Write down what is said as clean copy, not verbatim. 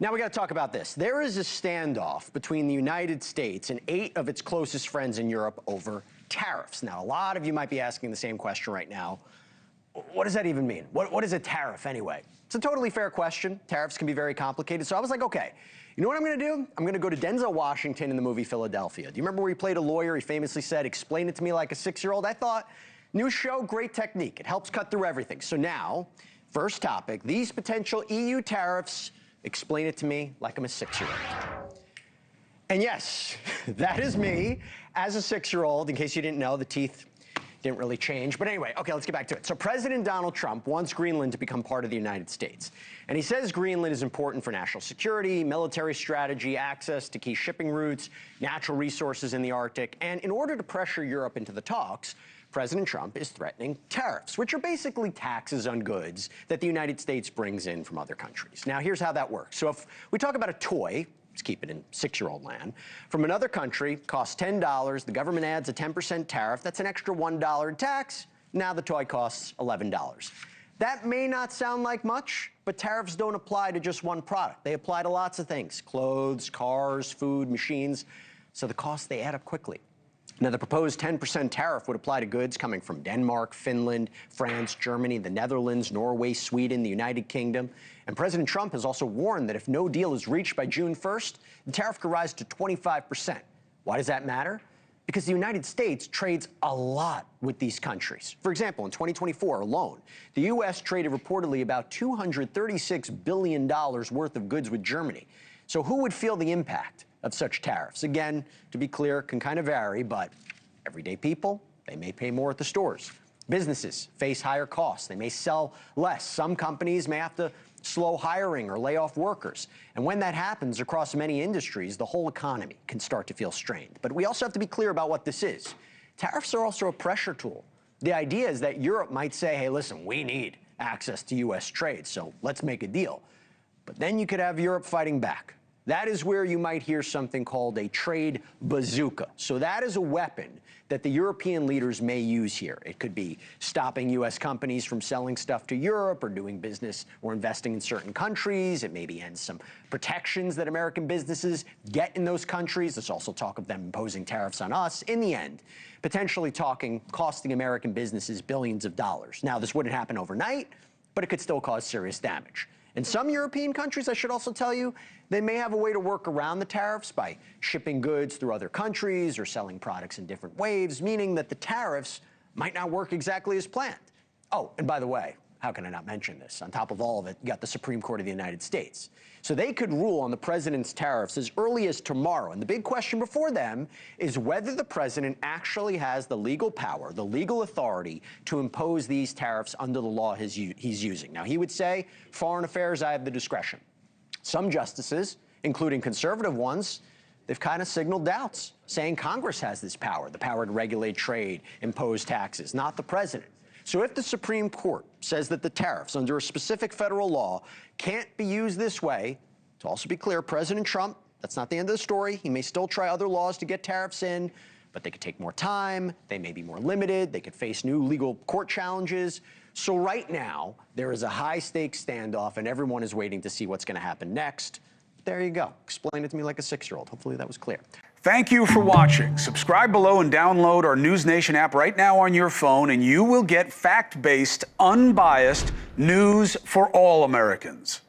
Now we got to talk about this. There is a standoff between the United States and 8 of its closest friends in Europe over tariffs. Now, a lot of you might be asking the same question right now. What does that even mean? What is a tariff anyway? It's a totally fair question. Tariffs can be very complicated. So I was like, okay, you know what I'm going to do? I'm going to go to Denzel Washington in the movie Philadelphia. Do you remember where he played a lawyer? He famously said, "Explain it to me like a 6-year-old." I thought, new show, great technique. It helps cut through everything. So now, first topic, these potential EU tariffs, explain it to me like I'm a 6-year-old. And yes, that is me as a 6-year-old. In case you didn't know, the teeth didn't really change. But anyway, okay, let's get back to it. So President Donald Trump wants Greenland to become part of the United States. And he says Greenland is important for national security, military strategy, access to key shipping routes, natural resources in the Arctic. And in order to pressure Europe into the talks, President Trump is threatening tariffs, which are basically taxes on goods that the United States brings in from other countries. Now, here's how that works. So if we talk about a toy, let's keep it in 6-year-old land, from another country, costs $10, the government adds a 10% tariff, that's an extra $1 in tax, now the toy costs $11. That may not sound like much, but tariffs don't apply to just one product. They apply to lots of things: clothes, cars, food, machines, so the costs, they add up quickly. Now, the proposed 10% tariff would apply to goods coming from Denmark, Finland, France, Germany, the Netherlands, Norway, Sweden, the United Kingdom. And President Trump has also warned that if no deal is reached by June 1st, the tariff could rise to 25%. Why does that matter? Because the United States trades a lot with these countries. For example, in 2024 alone, the U.S. traded reportedly about $236 billion worth of goods with Germany. So who would feel the impact of such tariffs? Again, to be clear, can kind of vary, but everyday people, they may pay more at the stores. Businesses face higher costs. They may sell less. Some companies may have to slow hiring or lay off workers. And when that happens across many industries, the whole economy can start to feel strained. But we also have to be clear about what this is. Tariffs are also a pressure tool. The idea is that Europe might say, hey, listen, we need access to U.S. trade, so let's make a deal. But then you could have Europe fighting back. That is where you might hear something called a trade bazooka. So that is a weapon that the European leaders may use here. It could be stopping U.S. companies from selling stuff to Europe or doing business or investing in certain countries. It maybe ends some protections that American businesses get in those countries. There's also talk of them imposing tariffs on us. In the end, potentially costing American businesses billions of dollars. Now, this wouldn't happen overnight, but it could still cause serious damage. In some European countries, I should also tell you, they may have a way to work around the tariffs by shipping goods through other countries or selling products in different waves, meaning that the tariffs might not work exactly as planned. Oh, and by the way, how can I not mention this? On top of all of it, you got the Supreme Court of the United States. So they could rule on the president's tariffs as early as tomorrow. And the big question before them is whether the president actually has the legal power, the legal authority to impose these tariffs under the law he's using. Now, he would say, foreign affairs, I have the discretion. Some justices, including conservative ones, they've kind of signaled doubts, saying Congress has this power, the power to regulate trade, impose taxes, not the president. So if the Supreme Court says that the tariffs under a specific federal law can't be used this way, to also be clear, President Trump, that's not the end of the story. He may still try other laws to get tariffs in, but they could take more time, they may be more limited, they could face new legal court challenges. So right now, there is a high-stakes standoff, and everyone is waiting to see what's going to happen next. There you go. Explain it to me like a 6-year-old. Hopefully that was clear. Thank you for watching. Subscribe below and download our NewsNation app right now on your phone, and you will get fact-based, unbiased news for all Americans.